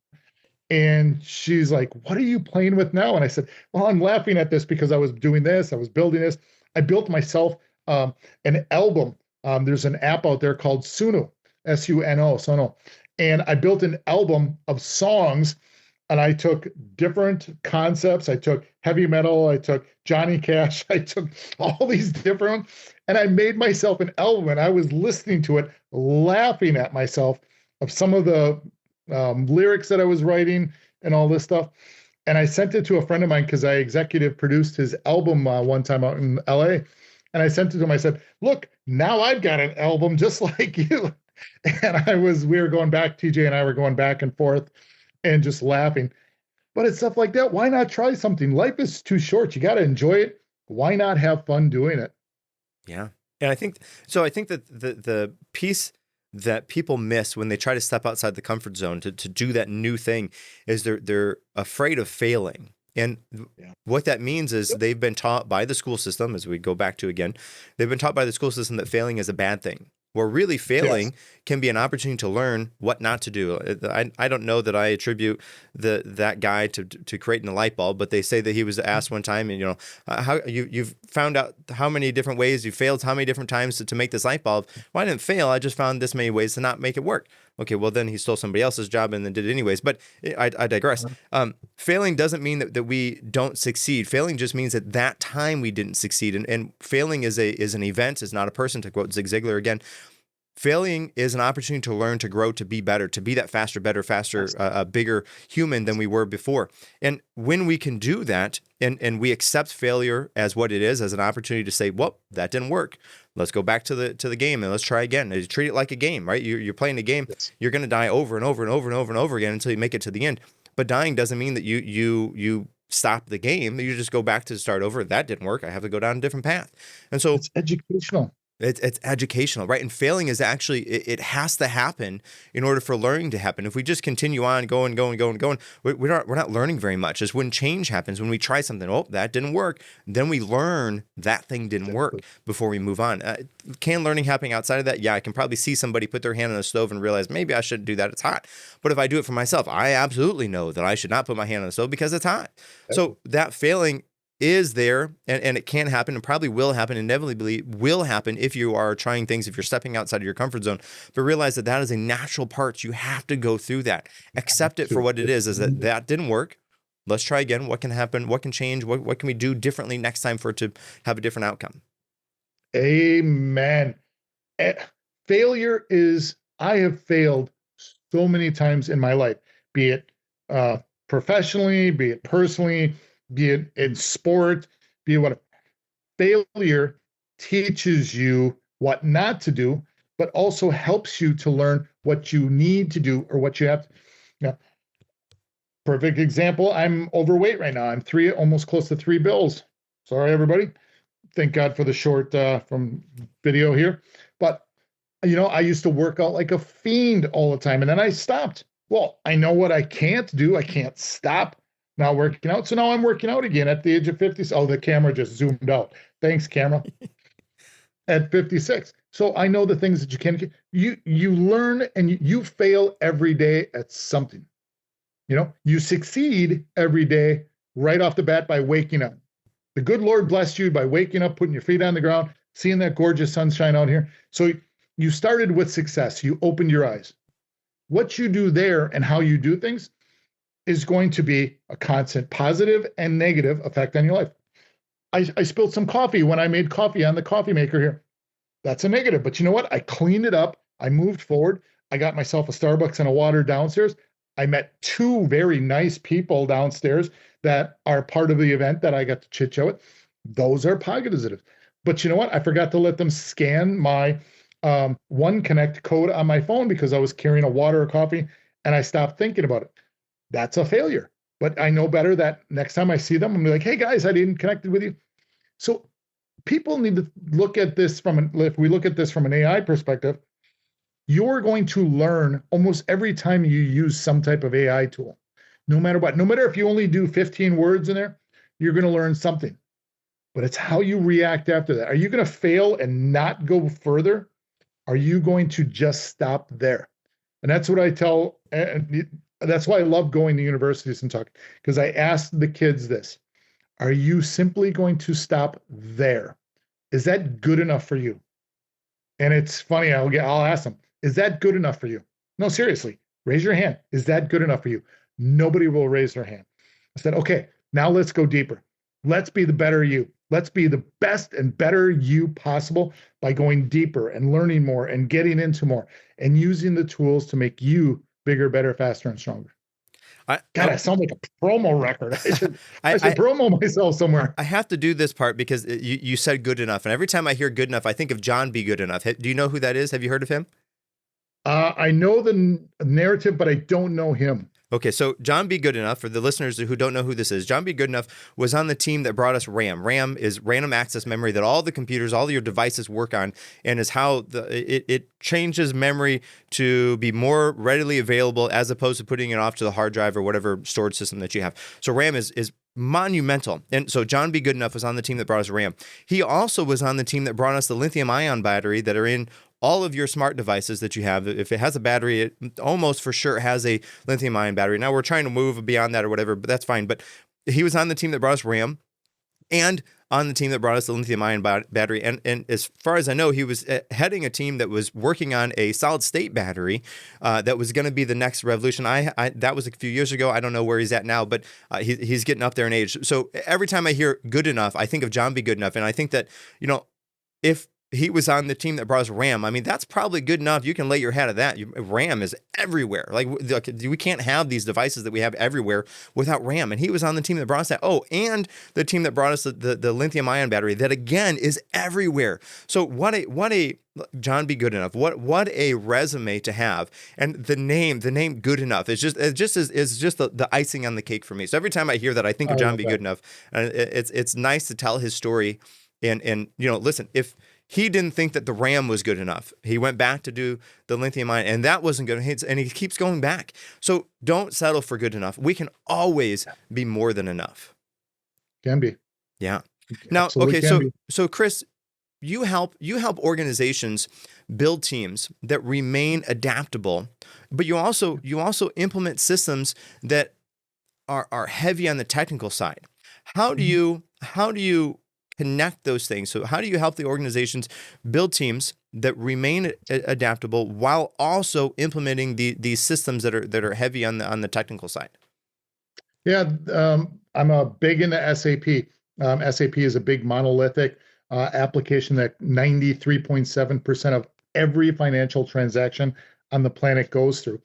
And she's like, what are you playing with now? And I said, well, I'm laughing at this because I was doing this. I was building this. I built myself an album. There's an app out there called Suno, S-U-N-O, Sono. And I built an album of songs, and I took different concepts. I took heavy metal. I took Johnny Cash. I took all these different, and I made myself an album, and I was listening to it, laughing at myself of some of the lyrics that I was writing and all this stuff. And I sent it to a friend of mine because I executive produced his album one time out in LA. And I sent it to him. I said, look, now I've got an album just like you. And we were going back, TJ and I were going back and forth and just laughing. But it's stuff like that. Why not try something? Life is too short. You got to enjoy it. Why not have fun doing it? Yeah. And I think that the piece that people miss when they try to step outside the comfort zone to do that new thing is they're afraid of failing. And Yeah. what that means is they've been taught by the school system, as we go back to again, they've been taught by the school system that failing is a bad thing. Where really Yes. failing can be an opportunity to learn what not to do. I don't know that I attribute that guy to creating a light bulb, but they say that he was asked one time, and how you've found out how many different ways you failed, how many different times to make this light bulb. Well, I didn't fail. I just found this many ways to not make it work. Okay, well then he stole somebody else's job and then did it anyways. But I digress. Failing doesn't mean that we don't succeed. Failing just means that that time we didn't succeed. And failing is an event, is not a person, to quote Zig Ziglar again. Failing is an opportunity to learn, to grow, to be better, to be that faster, better, faster, bigger human than we were before. And when we can do that, and we accept failure as what it is, as an opportunity to say, well, that didn't work. Let's go back to the game and let's try again. And treat it like a game, right? You're playing a game. Yes. You're going to die over and over and over and over and over again until you make it to the end. But dying doesn't mean that you stop the game. You just go back to start over. That didn't work. I have to go down a different path. And so It's educational. it's educational, right? And failing is actually, it has to happen in order for learning to happen. If we just continue on going, we're not learning very much. It's when change happens, when we try something, oh, that didn't work. Then we learn that thing didn't work before we move on. Can learning happen outside of that? Yeah, I can probably see somebody put their hand on the stove and realize maybe I shouldn't do that. It's hot. But if I do it for myself, I absolutely know that I should not put my hand on the stove because it's hot. So that failing is there, and it can happen, and probably will happen, inevitably will happen if you are trying things, if you're stepping outside of your comfort zone. But realize that that is a natural part. You have to go through that. Accept it for what it is that didn't work. Let's try again. What can happen? What can change? What can we do differently next time for it to have a different outcome? Amen. Failure is, I have failed so many times in my life, be it professionally, be it personally, be it in sport, be it what. Failure teaches you what not to do, but also helps you to learn what you need to do or what you have to. Now, perfect example, I'm overweight right now. I'm almost close to 3 bills. Sorry, everybody. Thank God for the short from video here. But, I used to work out like a fiend all the time, and then I stopped. Well, I know what I can't do. I can't stop not working out. So now I'm working out again at the age of 50. Oh, the camera just zoomed out. Thanks, camera. At 56. So I know the things that you can. You learn and you fail every day at something. You succeed every day right off the bat by waking up. The good Lord blessed you by waking up, putting your feet on the ground, seeing that gorgeous sunshine out here. So you started with success. You opened your eyes. What you do there and how you do things is going to be a constant positive and negative effect on your life. I spilled some coffee when I made coffee on the coffee maker here. That's a negative. But you know what? I cleaned it up. I moved forward. I got myself a Starbucks and a water downstairs. I met 2 very nice people downstairs that are part of the event that I got to chit chat with. Those are positives. But you know what? I forgot to let them scan my One Connect code on my phone because I was carrying a water or coffee, and I stopped thinking about it. That's a failure. But I know better that next time I see them, I'm like, hey guys, I didn't connect with you. So people need to look at this if we look at this from an AI perspective, you're going to learn almost every time you use some type of AI tool, no matter what. No matter if you only do 15 words in there, you're going to learn something. But it's how you react after that. Are you going to fail and not go further? Are you going to just stop there? And that's what I tell. That's why I love going to universities and talking, because I ask the kids this: are you simply going to stop there? Is that good enough for you? And it's funny, I'll ask them, is that good enough for you? No, seriously, raise your hand. Is that good enough for you? Nobody will raise their hand. I said, okay, now let's go deeper. Let's be the better you. Let's be the best and better you possible by going deeper and learning more and getting into more and using the tools to make you bigger, better, faster, and stronger. I sound like a promo record. I should promo myself somewhere. I have to do this part because you said good enough. And every time I hear good enough, I think of John B. Good Enough. Do you know who that is? Have you heard of him? I know the narrative, but I don't know him. Okay, so John B. Goodenough, for the listeners who don't know who this is, John B. Goodenough was on the team that brought us RAM. RAM is random access memory that all the computers, all your devices work on, and is how it changes memory to be more readily available as opposed to putting it off to the hard drive or whatever storage system that you have. So RAM is monumental. And so John B. Goodenough was on the team that brought us RAM. He also was on the team that brought us the lithium ion battery that are in all of your smart devices that you have. If it has a battery, it almost for sure has a lithium ion battery. Now we're trying to move beyond that or whatever, but that's fine. But he was on the team that brought us RAM and on the team that brought us the lithium ion battery. And as far as I know, he was heading a team that was working on a solid state battery that was going to be the next revolution. That was a few years ago. I don't know where he's at now, but he's getting up there in age. So every time I hear Goodenough, I think of John B. Goodenough. And I think that, if he was on the team that brought us RAM, I mean, that's probably good enough. You can lay your hat at that. RAM is everywhere. Like, we can't have these devices that we have everywhere without RAM. And he was on the team that brought us that. Oh, and the team that brought us the lithium ion battery that, again, is everywhere. So what a John B. Goodenough. What a resume to have. And the name Goodenough is just the icing on the cake for me. So every time I hear that, I think of John B. Goodenough. And it's nice to tell his story. And listen, if he didn't think that the RAM was good enough, he went back to do the lithium ion, and that wasn't good. And he keeps going back. So don't settle for good enough. We can always be more than enough. Can be. Yeah. Now, Absolutely okay. So Chris, you help organizations build teams that remain adaptable, but you also implement systems that are heavy on the technical side. How do you connect those things? So how do you help the organizations build teams that remain adaptable while also implementing these systems that are heavy on the technical side? Yeah, I'm a big into SAP. SAP is a big monolithic application that 93.7% of every financial transaction on the planet goes through.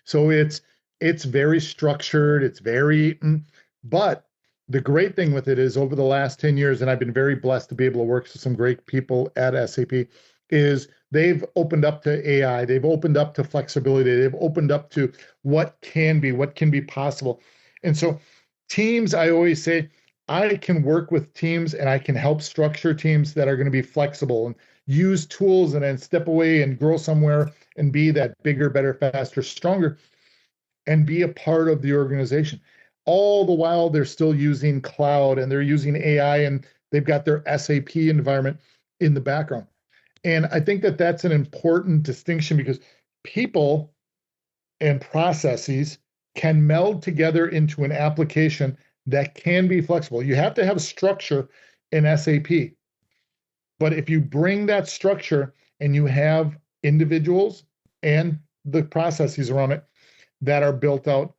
So it's very structured. It's very, but the great thing with it is over the last 10 years, and I've been very blessed to be able to work with some great people at SAP, is they've opened up to AI. They've opened up to flexibility. They've opened up to what can be possible. And so teams, I always say, I can work with teams and I can help structure teams that are going to be flexible and use tools and then step away and grow somewhere and be that bigger, better, faster, stronger, and be a part of the organization. All the while they're still using cloud and they're using AI and they've got their SAP environment in the background. And I think that that's an important distinction because people and processes can meld together into an application that can be flexible. You have to have structure in SAP. But if you bring that structure and you have individuals and the processes around it that are built out,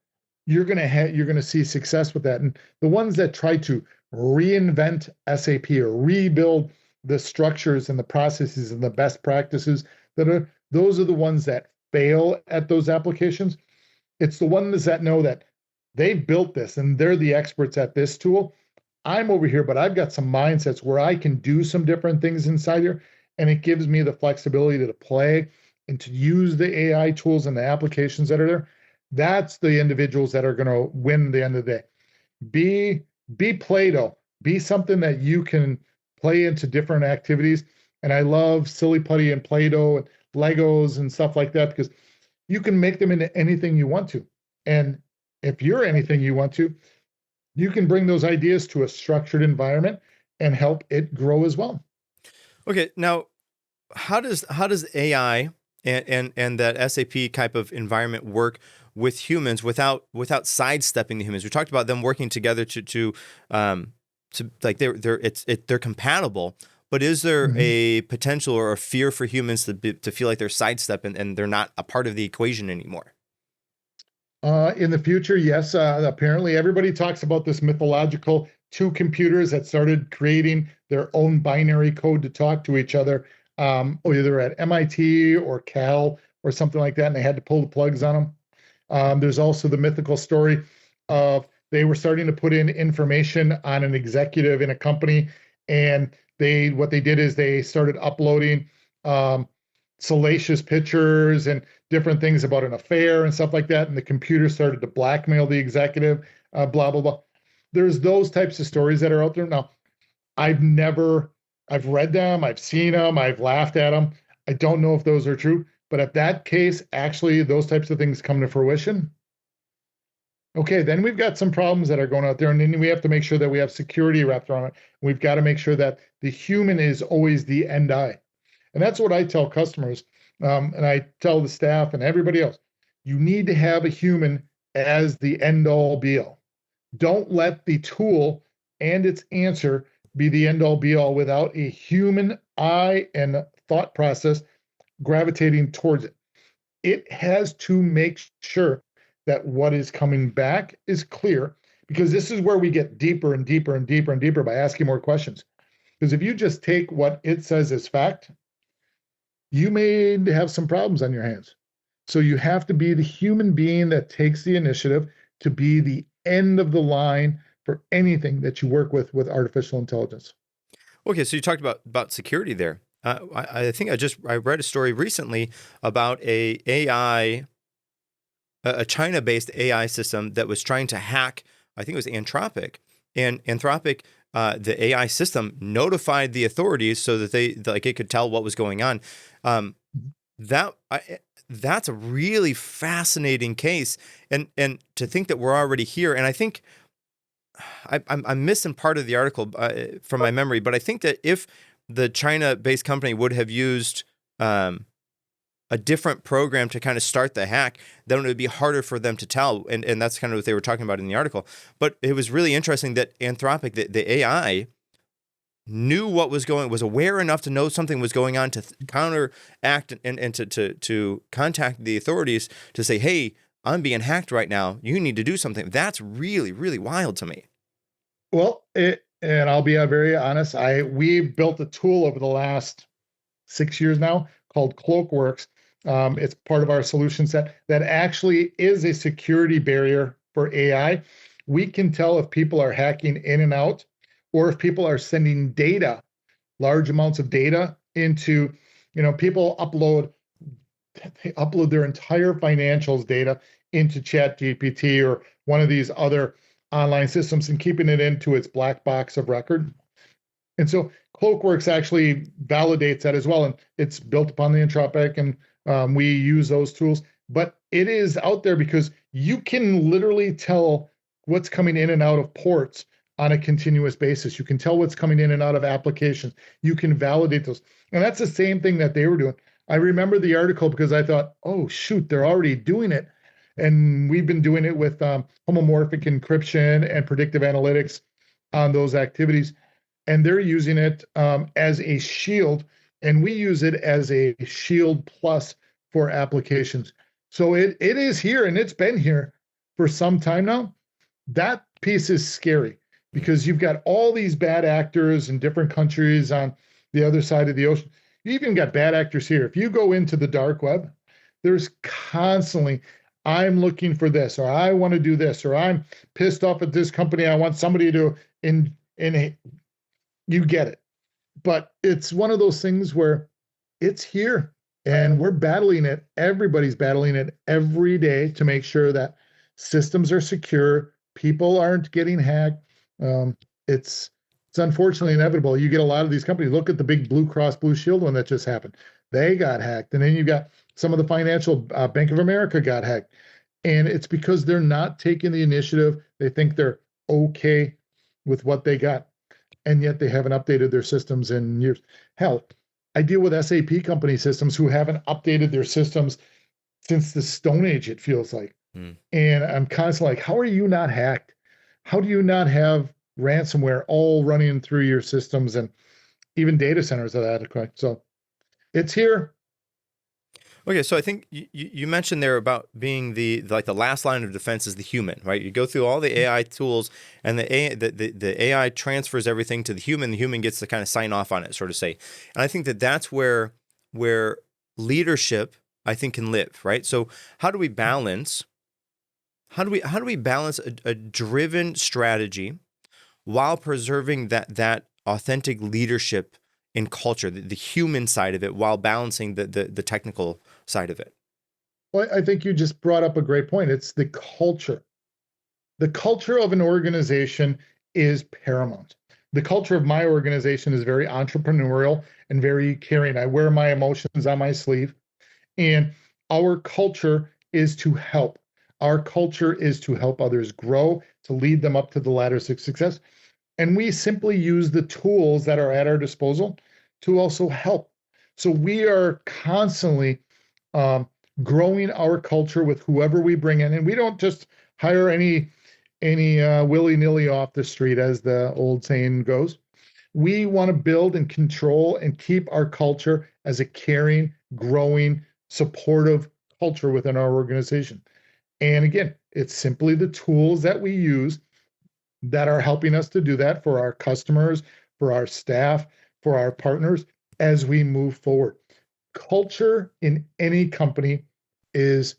you're going to see success with that. And the ones that try to reinvent SAP or rebuild the structures and the processes and the best practices those are the ones that fail at those applications. It's the ones that know that they've built this and they're the experts at this tool. I'm over here, but I've got some mindsets where I can do some different things inside here, and it gives me the flexibility to play and to use the AI tools and the applications that are there. That's the individuals that are going to win the end of the day. Be Play-Doh. Be something that you can play into different activities. And I love Silly Putty and Play-Doh and Legos and stuff like that because you can make them into anything you want to. And if you're anything you want to, you can bring those ideas to a structured environment and help it grow as well. Okay, now how does AI and that SAP type of environment work with humans without sidestepping the humans? We talked about them working together to like they're compatible, but is there a potential or a fear for humans to feel like they're sidestepping and they're not a part of the equation anymore? In the future, yes. Apparently, everybody talks about this mythological two computers that started creating their own binary code to talk to each other, either at MIT or Cal or something like that, and they had to pull the plugs on them. There's also the mythical story of they were starting to put in information on an executive in a company, and what they did is they started uploading salacious pictures and different things about an affair and stuff like that. And the computer started to blackmail the executive, blah, blah, blah. There's those types of stories that are out there. Now, I've never, I've read them, I've seen them, I've laughed at them. I don't know if those are true, but if that case, actually, those types of things come to fruition, okay, then we've got some problems that are going out there. And then we have to make sure that we have security wrapped around it. We've got to make sure that the human is always the end eye. And that's what I tell customers. And I tell the staff and everybody else, you need to have a human as the end all be all. Don't let the tool and its answer be the end all be all without a human eye and thought process gravitating towards it. It has to make sure that what is coming back is clear, because this is where we get deeper and deeper and deeper and deeper by asking more questions. Because if you just take what it says as fact, you may have some problems on your hands. So you have to be the human being that takes the initiative to be the end of the line for anything that you work with artificial intelligence. Okay, so you talked about security there. I think I read a story recently about a China-based AI system that was trying to hack, I think it was Anthropic, and Anthropic, the AI system notified the authorities so that it could tell what was going on. That's a really fascinating case, and to think that we're already here. And I think I'm missing part of the article from my memory, but I think that if the China-based company would have used a different program to kind of start the hack, then it would be harder for them to tell. And that's kind of what they were talking about in the article. But it was really interesting that Anthropic, the AI, knew what was aware enough to know something was going on to counteract and to contact the authorities to say, hey, I'm being hacked right now. You need to do something. That's really, really wild to me. Well, and I'll be very honest, we built a tool over the last 6 years now called Cloakworks. It's part of our solution set that actually is a security barrier for AI. We can tell if people are hacking in and out, or if people are sending data, large amounts of data into, people upload their entire financials data into ChatGPT or one of these other online systems and keeping it into its black box of record. And so Cloakworks actually validates that as well. And it's built upon the Anthropic, and we use those tools. But it is out there because you can literally tell what's coming in and out of ports on a continuous basis. You can tell what's coming in and out of applications. You can validate those. And that's the same thing that they were doing. I remember the article because I thought, oh, shoot, they're already doing it. And we've been doing it with homomorphic encryption and predictive analytics on those activities. And they're using it as a shield, and we use it as a shield plus for applications. So it is here, and it's been here for some time now. That piece is scary because you've got all these bad actors in different countries on the other side of the ocean. You even got bad actors here. If you go into the dark web, there's constantly, I'm looking for this, or I want to do this, or I'm pissed off at this company. I want somebody to you get it. But it's one of those things where it's here and we're battling it. Everybody's battling it every day to make sure that systems are secure, people aren't getting hacked. It's unfortunately inevitable. You get a lot of these companies. Look at the big Blue Cross Blue Shield one that just happened. They got hacked. And then you got some of the financial, Bank of America got hacked. And it's because they're not taking the initiative. They think they're okay with what they got. And yet they haven't updated their systems in years. Hell, I deal with SAP company systems who haven't updated their systems since the Stone Age, it feels like. And I'm constantly like, how are you not hacked? How do you not have ransomware all running through your systems and even data centers of that? So it's here. Okay, so I think you mentioned there about being the last line of defense is the human, right? You go through all the AI tools, and the AI transfers everything to the human. The human gets to kind of sign off on it, sort of say. And I think that's where leadership, I think, can live, right? So how do we balance? How do we balance a driven strategy while preserving that authentic leadership in culture, the human side of it, while balancing the technical side of it? Well, I think you just brought up a great point. It's the culture. The culture of an organization is paramount. The culture of my organization is very entrepreneurial and very caring. I wear my emotions on my sleeve, and our culture is to help. Our culture is to help others grow, to lead them up to the ladders of success. And we simply use the tools that are at our disposal to also help. So we are constantly growing our culture with whoever we bring in, and we don't just hire any willy-nilly off the street, as the old saying goes. We want to build and control and keep our culture as a caring, growing, supportive culture within our organization. And again, it's simply the tools that we use that are helping us to do that for our customers, for our staff, for our partners as we move forward. Culture in any company is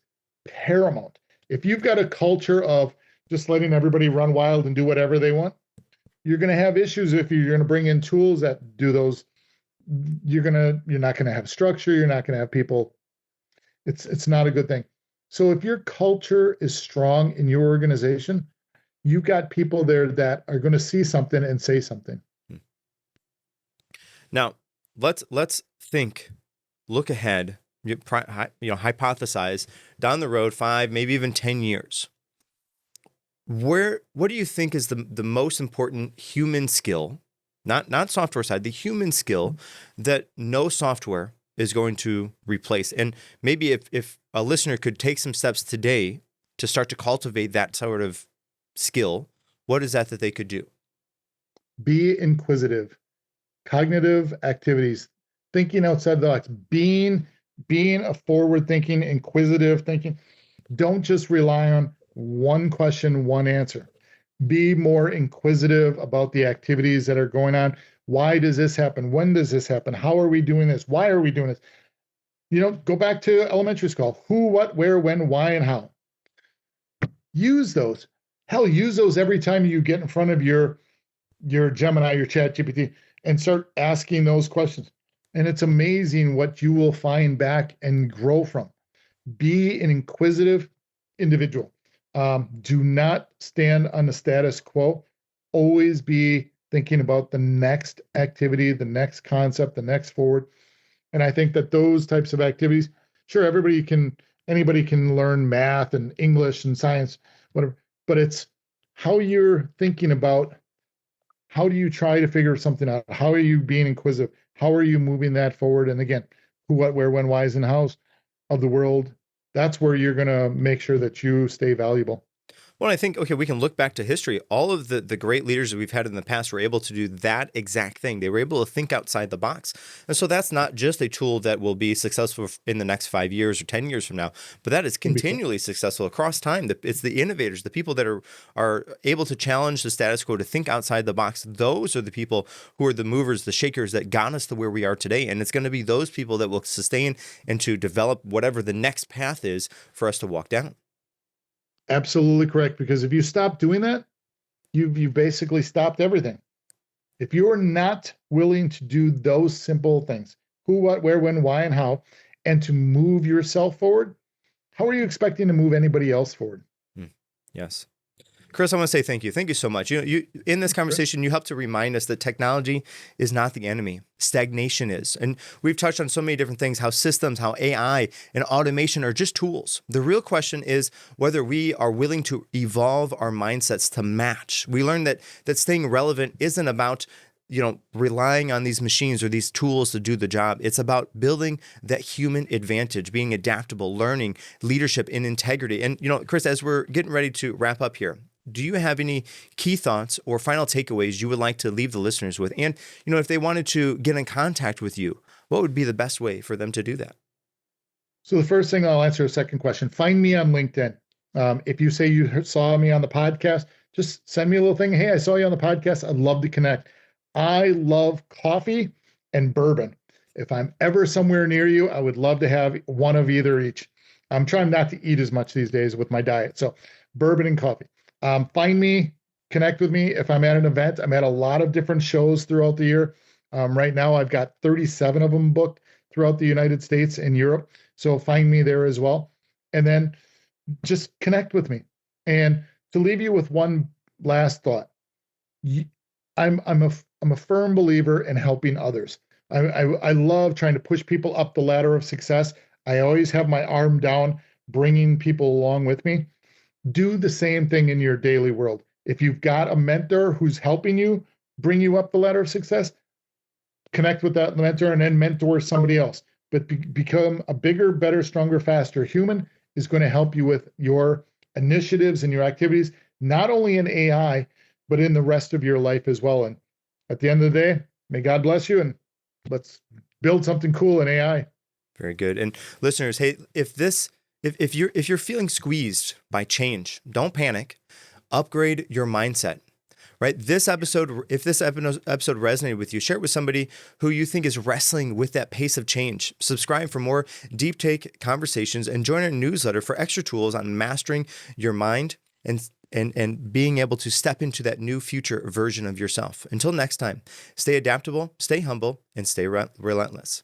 paramount. If you've got a culture of just letting everybody run wild and do whatever they want, you're going to have issues if you're going to bring in tools that do those. You're not going to have structure. You're not going to have people. It's not a good thing. So if your culture is strong in your organization, you've got people there that are going to see something and say something. Now, let's look ahead, hypothesize down the road 5, maybe even 10 years. What do you think is the most important human skill, not software side, the human skill that no software is going to replace? And maybe if a listener could take some steps today to start to cultivate that sort of skill, what is that they could do? Be inquisitive, cognitive activities, thinking outside the box, being a forward-thinking, inquisitive thinking. Don't just rely on one question, one answer. Be more inquisitive about the activities that are going on. Why does this happen? When does this happen? How are we doing this? Why are we doing this? Go back to elementary school. Who, what, where, when, why, and how. Use those. Hell, use those every time you get in front of your Gemini, your ChatGPT, and start asking those questions. And it's amazing what you will find back and grow from. Be an inquisitive individual. Do not stand on the status quo. Always be thinking about the next activity, the next concept, the next forward. And I think that those types of activities, sure, anybody can learn math and English and science, whatever, but it's how you're thinking about how do you try to figure something out? How are you being inquisitive? How are you moving that forward? And again, who, what, where, when, whys, and hows of the world. That's where you're going to make sure that you stay valuable. Well, I think, okay, we can look back to history. All of the great leaders that we've had in the past were able to do that exact thing. They were able to think outside the box. And so that's not just a tool that will be successful in the next 5 years or 10 years from now, but that is continually successful across time. It's the innovators, the people that are able to challenge the status quo, to think outside the box. Those are the people who are the movers, the shakers that got us to where we are today. And it's going to be those people that will sustain and to develop whatever the next path is for us to walk down. Absolutely correct. Because if you stop doing that, you've basically stopped everything. If you're not willing to do those simple things, who, what, where, when, why, and how, and to move yourself forward, how are you expecting to move anybody else forward? Yes. Chris, I want to say thank you. Thank you so much. You in this conversation, you helped to remind us that technology is not the enemy. Stagnation is. And we've touched on so many different things, how systems, how AI and automation are just tools. The real question is whether we are willing to evolve our mindsets to match. We learned that staying relevant isn't about relying on these machines or these tools to do the job. It's about building that human advantage, being adaptable, learning, leadership, and integrity. And, Chris, as we're getting ready to wrap up here, do you have any key thoughts or final takeaways you would like to leave the listeners with? And, if they wanted to get in contact with you, what would be the best way for them to do that? So the first thing, I'll answer a second question. Find me on LinkedIn. If you say you saw me on the podcast, just send me a little thing. Hey, I saw you on the podcast. I'd love to connect. I love coffee and bourbon. If I'm ever somewhere near you, I would love to have one of either each. I'm trying not to eat as much these days with my diet. So bourbon and coffee. Find me, connect with me. If I'm at an event, I'm at a lot of different shows throughout the year. Right now, I've got 37 of them booked throughout the United States and Europe. So find me there as well. And then just connect with me. And to leave you with one last thought, I'm a firm believer in helping others. I love trying to push people up the ladder of success. I always have my arm down, bringing people along with me. Do the same thing in your daily world. If you've got a mentor who's helping you bring you up the ladder of success, connect with that mentor and then mentor somebody else. But become a bigger, better, stronger, faster human is going to help you with your initiatives and your activities, not only in AI, but in the rest of your life as well. And at the end of the day, may God bless you, and let's build something cool in AI. Very good. And listeners, hey, if you're feeling squeezed by change, don't panic. Upgrade your mindset. Right? If this episode resonated with you, share it with somebody who you think is wrestling with that pace of change. Subscribe for more deep take conversations and join our newsletter for extra tools on mastering your mind and being able to step into that new future version of yourself. Until next time, stay adaptable, stay humble, and stay relentless.